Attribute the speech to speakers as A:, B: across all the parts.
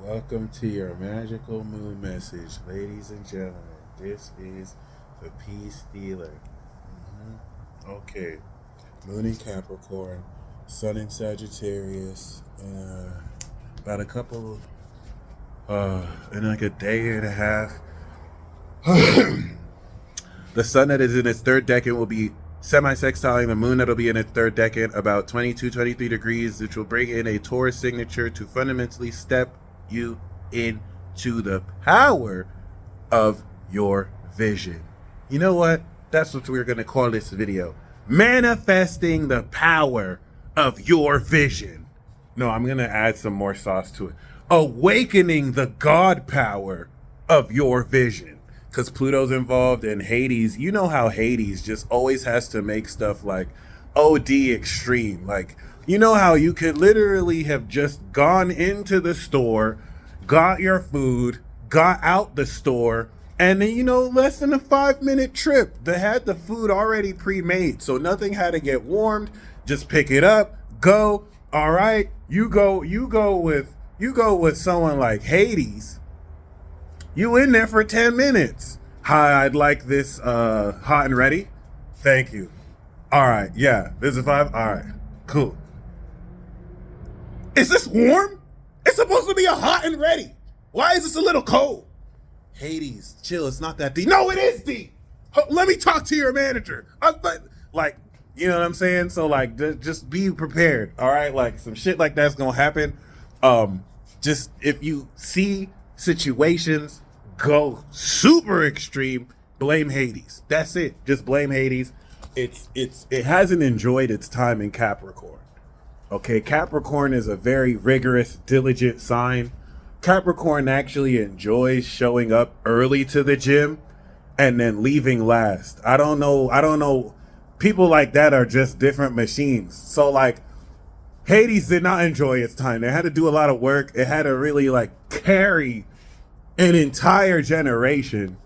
A: Welcome to your magical moon message, ladies and gentlemen. This is the Peace Dealer. Okay, Moon in Capricorn, Sun in Sagittarius, about a couple, in like a day and a half. The Sun that is in its third decan will be semi-sextiling the Moon that'll be in its third decan about 22, 23 degrees, which will bring in a Taurus signature to fundamentally step you into the power of your vision. You know what? That's what we're going to call this video. Manifesting the power of your vision. No, I'm going to add some more sauce to it. Awakening the God power of your vision. Because Pluto's involved in Hades. You know how Hades just always has to make stuff like OD extreme. Like, you know how you could literally have just gone into the store, got your food, got out the store, and then, less than a 5-minute trip. They had the food already pre-made, so nothing had to get warmed. Just pick it up, go. All right, you go with someone like Hades. You in there for 10 minutes. Hi, I'd like this hot and ready. Thank you. All right, yeah, this is 5. All right, cool. Is this warm? It's supposed to be a hot and ready. Why is this a little cold? Hades, chill, it's not that deep. No, it is deep. Let me talk to your manager. Like, you know what I'm saying? So, like, just be prepared, all right? Like, some shit like that's gonna happen. Just, if you see situations go super extreme, blame Hades. That's it. Just blame Hades. It hasn't enjoyed its time in Capricorn. Okay, Capricorn is a very rigorous, diligent sign. Capricorn actually enjoys showing up early to the gym and then leaving last. I don't know. People like that are just different machines. So, like, Hades did not enjoy its time. They had to do a lot of work. It had to really, like, carry an entire generation.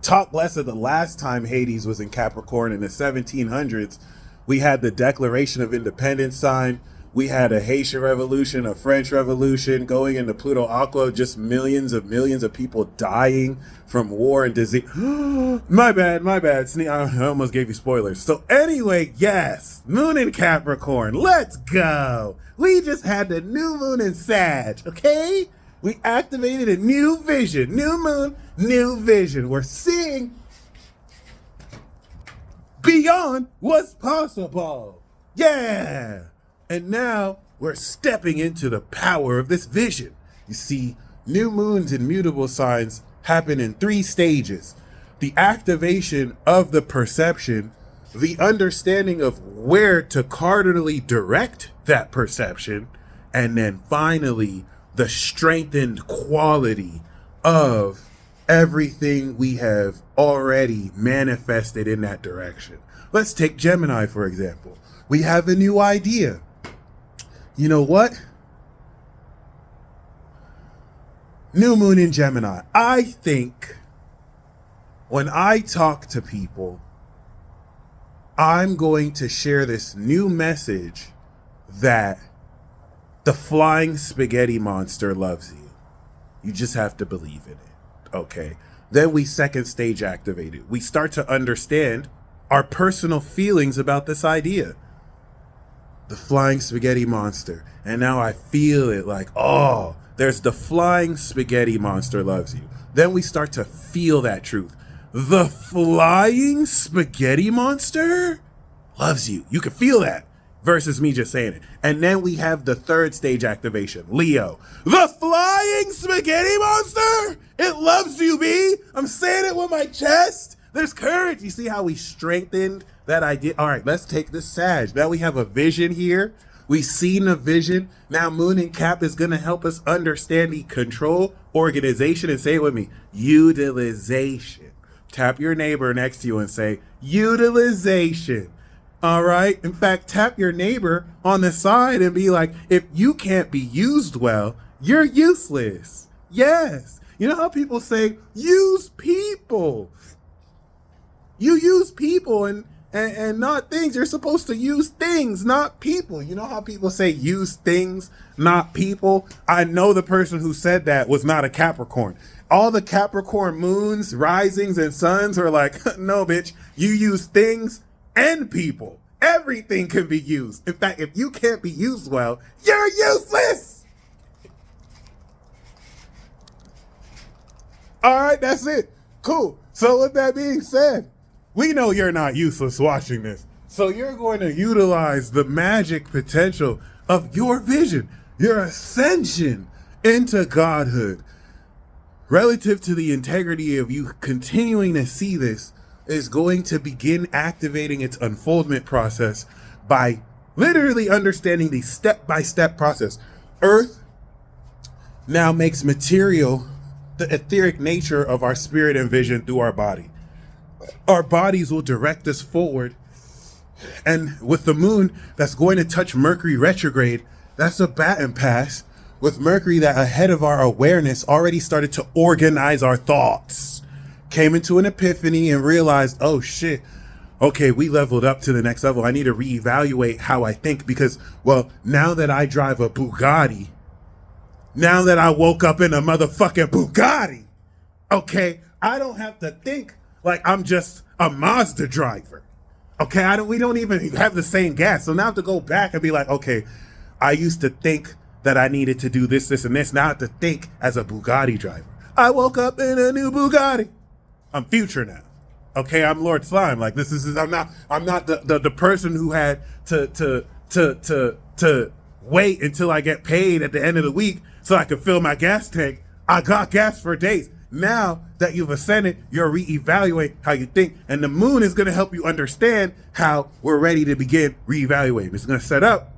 A: Talk less of the last time Hades was in Capricorn in the 1700s. We had the Declaration of Independence signed. We had a Haitian Revolution, a French Revolution, going into Pluto Aqua, just millions of people dying from war and disease. My bad. I almost gave you spoilers. So anyway, yes, Moon in Capricorn. Let's go. We just had the new moon in Sag, okay? We activated a new vision. New moon, new vision. We're seeing beyond what's possible. Yeah. And now we're stepping into the power of this vision. You see, new moons and mutable signs happen in 3 stages. The activation of the perception, the understanding of where to cardinally direct that perception, and then finally, the strengthened quality of everything we have already manifested in that direction. Let's take Gemini, for example. We have a new idea. You know what? New moon in Gemini. I think when I talk to people, I'm going to share this new message that the flying spaghetti monster loves you. You just have to believe in it. Okay. Then we second stage activate it. We start to understand our personal feelings about this idea. The flying spaghetti monster. And now I feel it like, oh, there's the flying spaghetti monster loves you. Then we start to feel that truth. The flying spaghetti monster loves you. You can feel that versus me just saying it. And then we have the third stage activation, Leo. The flying spaghetti monster, it loves you, B. I'm saying it with my chest. There's courage. You see how we strengthened that idea? All right, let's take this Sag. Now we have a vision here. We've seen a vision. Now Moon and Cap is going to help us understand the control, organization, and say it with me, utilization. Tap your neighbor next to you and say, utilization. All right? In fact, tap your neighbor on the side and be like, if you can't be used well, you're useless. Yes. You know how people say, use people. You use people, and and not things. You're supposed to use things, not people. You know how people say use things, not people? I know the person who said that was not a Capricorn. All the Capricorn moons, risings, and suns are like, no, bitch, you use things and people. Everything can be used. In fact, if you can't be used well, you're useless. All right, that's it. Cool. So with that being said, we know you're not useless watching this. So you're going to utilize the magic potential of your vision, your ascension into godhood. Relative to the integrity of you continuing to see this is going to begin activating its unfoldment process by literally understanding the step-by-step process. Earth now makes material the etheric nature of our spirit and vision through our body. Our bodies will direct us forward. And with the moon that's going to touch Mercury retrograde, that's a baton pass with Mercury that ahead of our awareness already started to organize our thoughts. Came into an epiphany and realized, oh shit, okay, we leveled up to the next level. I need to reevaluate how I think because, well, now that I drive a Bugatti, now that I woke up in a motherfucking Bugatti, okay, I don't have to think like I'm just a Mazda driver. Okay, we don't even have the same gas. So now I have to go back and be like, okay, I used to think that I needed to do this, this, and this. Now I have to think as a Bugatti driver. I woke up in a new Bugatti. I'm future now. Okay, I'm Lord Slime. Like this is I'm not the person who had to wait until I get paid at the end of the week so I could fill my gas tank. I got gas for days. Now that you've ascended, you're reevaluating how you think, and the moon is going to help you understand how we're ready to begin reevaluating. It's going to set up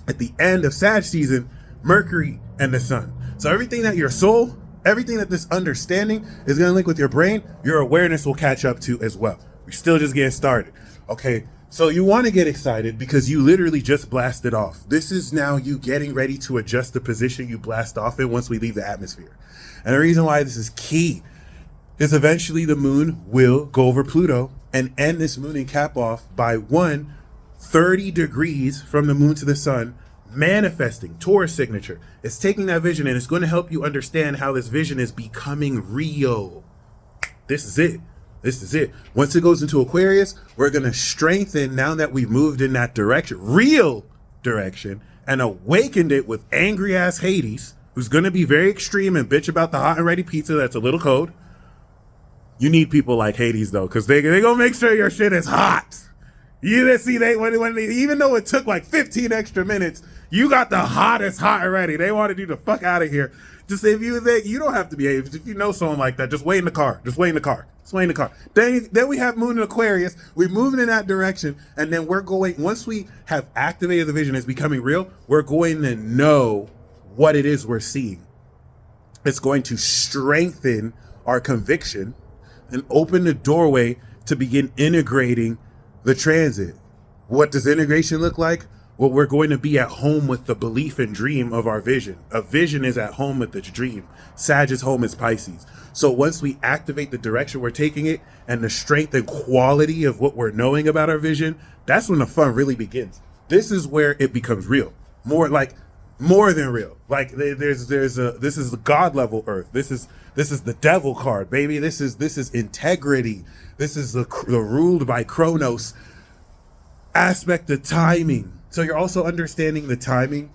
A: at the end of Sag season, Mercury and the sun. So everything that your soul, everything that this understanding is going to link with your brain, your awareness will catch up to as well. We're still just getting started. Okay, so you want to get excited because you literally just blasted off. This is now you getting ready to adjust the position you blast off in once we leave the atmosphere. And the reason why this is key is eventually the moon will go over Pluto and end this moon and cap off by 30 degrees from the moon to the sun, manifesting Taurus signature. It's taking that vision and it's going to help you understand how this vision is becoming real. This is it. This is it. Once it goes into Aquarius, we're going to strengthen now that we've moved in that direction, real direction, and awakened it with angry ass Hades, who's going to be very extreme and bitch about the hot and ready pizza that's a little cold. You need people like Hades though, because they going to make sure your shit is hot. You see, even though it took like 15 extra minutes, you got the hottest hot and ready. They wanted you to fuck out of here. Just if you think you don't have to be, if you know someone like that, just wait in the car. Just wait in the car. Just wait in the car. Then we have moon in Aquarius. We're moving in that direction, and then we're going. Once we have activated the vision, it's becoming real. We're going to know what it is we're seeing. It's going to strengthen our conviction and open the doorway to begin integrating the transit. What does integration look like? Well, we're going to be at home with the belief and dream of our vision. A vision is at home with the dream. Sag is home is Pisces. So once we activate the direction we're taking it and the strength and quality of what we're knowing about our vision, that's when the fun really begins. This is where it becomes real. More than real. Like this is the God level Earth. This is the devil card, baby. This is integrity. This is the ruled by Chronos aspect of timing. So you're also understanding the timing,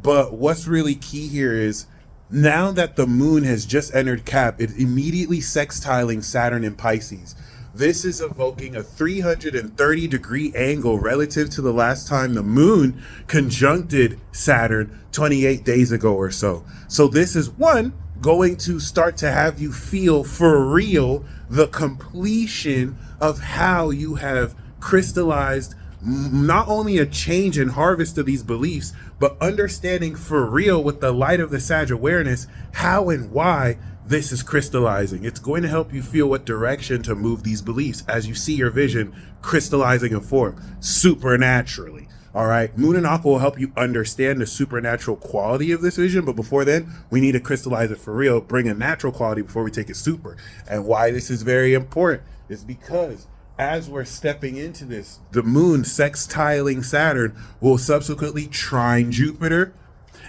A: but what's really key here is now that the moon has just entered Cap, it's immediately sextiling Saturn in Pisces. This is evoking a 330 degree angle relative to the last time the moon conjuncted Saturn 28 days ago or so. So this is going to start to have you feel for real the completion of how you have crystallized not only a change and harvest of these beliefs, but understanding for real with the light of the Sag awareness, how and why this is crystallizing. It's going to help you feel what direction to move these beliefs as you see your vision crystallizing in form supernaturally. All right. Moon and Aqua will help you understand the supernatural quality of this vision. But before then, we need to crystallize it for real, bring a natural quality before we take it super. And why this is very important is because as we're stepping into this, the moon sextiling Saturn will subsequently trine Jupiter.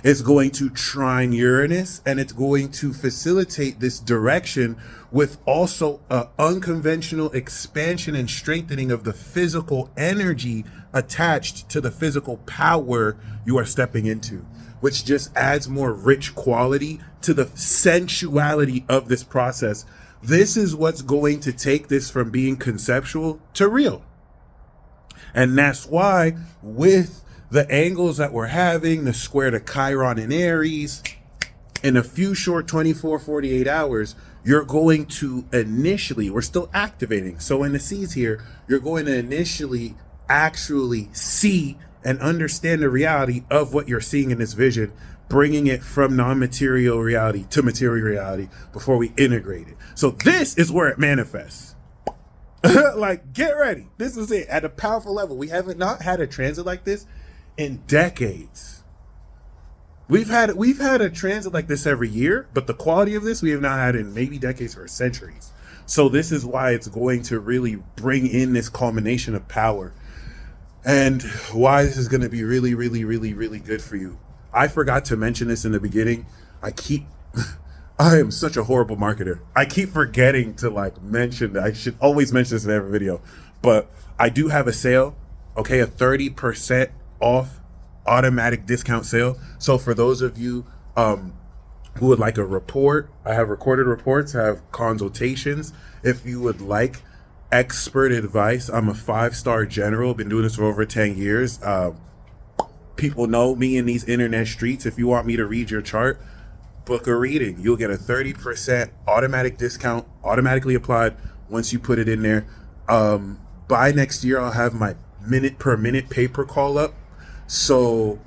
A: It's going to trine Uranus, and it's going to facilitate this direction with also an unconventional expansion and strengthening of the physical energy attached to the physical power you are stepping into, which just adds more rich quality to the sensuality of this process. This is what's going to take this from being conceptual to real. And that's why with the angles that we're having, the square to Chiron in Aries, in a few short 24, 48 hours, you're going to initially, we're still activating. So in the C's here, you're going to initially actually see and understand the reality of what you're seeing in this vision, bringing it from non-material reality to material reality before we integrate it. So this is where it manifests. Like, get ready. This is it at a powerful level. We haven't not had a transit like this in decades. We've had a transit like this every year, but the quality of this we have not had in maybe decades or centuries. So this is why it's going to really bring in this culmination of power, and why this is going to be really, really, really, really good for you. I forgot to mention this in the beginning. I am such a horrible marketer. I keep forgetting to mention that. I should always mention this in every video, but I do have a sale, okay, a 30% off automatic discount sale. So for those of you who would like a report, I have recorded reports, I have consultations. If you would like expert advice, I'm a 5-star general, been doing this for over 10 years. People know me in these internet streets. If you want me to read your chart, book a reading. You'll get a 30% automatic discount automatically applied once you put it in there. By next year, I'll have my minute per minute pay-per call up. So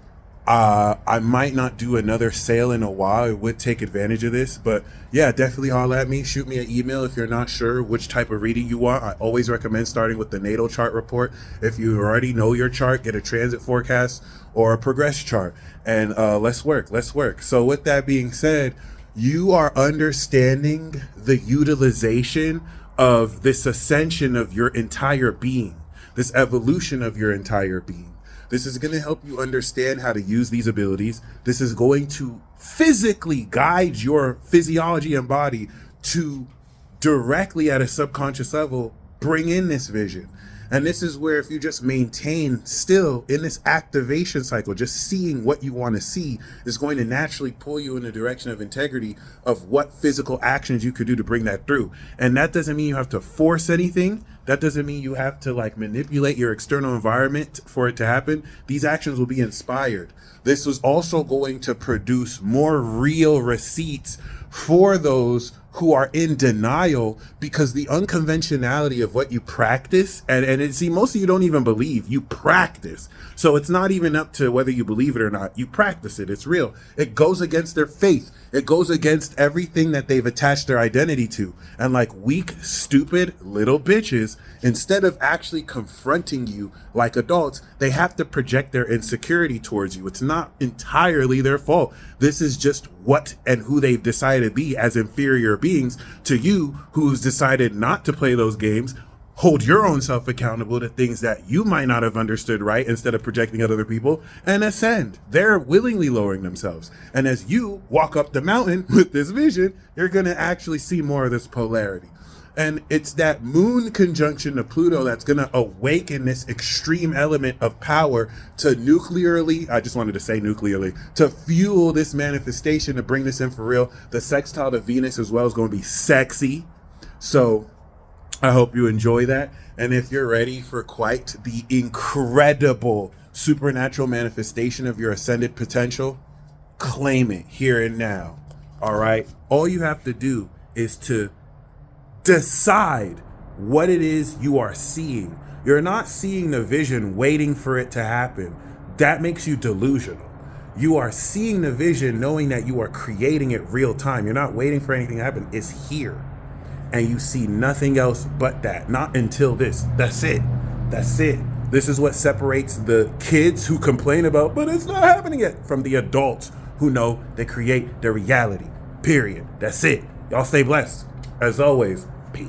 A: I might not do another sale in a while. I would take advantage of this, but yeah, definitely holler at me. Shoot me an email if you're not sure which type of reading you want. I always recommend starting with the natal chart report. If you already know your chart, get a transit forecast or a progress chart, and let's work. So with that being said, you are understanding the utilization of this ascension of your entire being, this evolution of your entire being. This is going to help you understand how to use these abilities. This is going to physically guide your physiology and body to directly at a subconscious level bring in this vision. And this is where if you just maintain still in this activation cycle, just seeing what you want to see is going to naturally pull you in the direction of integrity of what physical actions you could do to bring that through. And that doesn't mean you have to force anything. That doesn't mean you have to manipulate your external environment for it to happen. These actions will be inspired. This was also going to produce more real receipts for those who are in denial, because the unconventionality of what you practice, and see, most of you don't even believe, you practice. So it's not even up to whether you believe it or not. You practice it. It's real. It goes against their faith. It goes against everything that they've attached their identity to. And like weak, stupid little bitches, instead of actually confronting you like adults, they have to project their insecurity towards you. It's not entirely their fault. This is just what and who they've decided to be as inferior beings to you, who's decided not to play those games. Hold your own self accountable to things that you might not have understood right, instead of projecting at other people, and ascend. They're willingly lowering themselves. And as you walk up the mountain with this vision, you're going to actually see more of this polarity. And it's that moon conjunction to Pluto that's going to awaken this extreme element of power to nuclearly, I just wanted to say nuclearly, to fuel this manifestation, to bring this in for real. The sextile to Venus as well is going to be sexy. So I hope you enjoy that. And if you're ready for quite the incredible supernatural manifestation of your ascended potential, claim it here and now. All right. All you have to do is to decide what it is you are seeing. You're not seeing the vision waiting for it to happen. That makes you delusional. You are seeing the vision knowing that you are creating it real time. You're not waiting for anything to happen. It's here. And you see nothing else but that. Not until this. That's it. That's it. This is what separates the kids who complain about, but it's not happening yet, from the adults who know they create their reality. Period. That's it. Y'all stay blessed. As always, peace.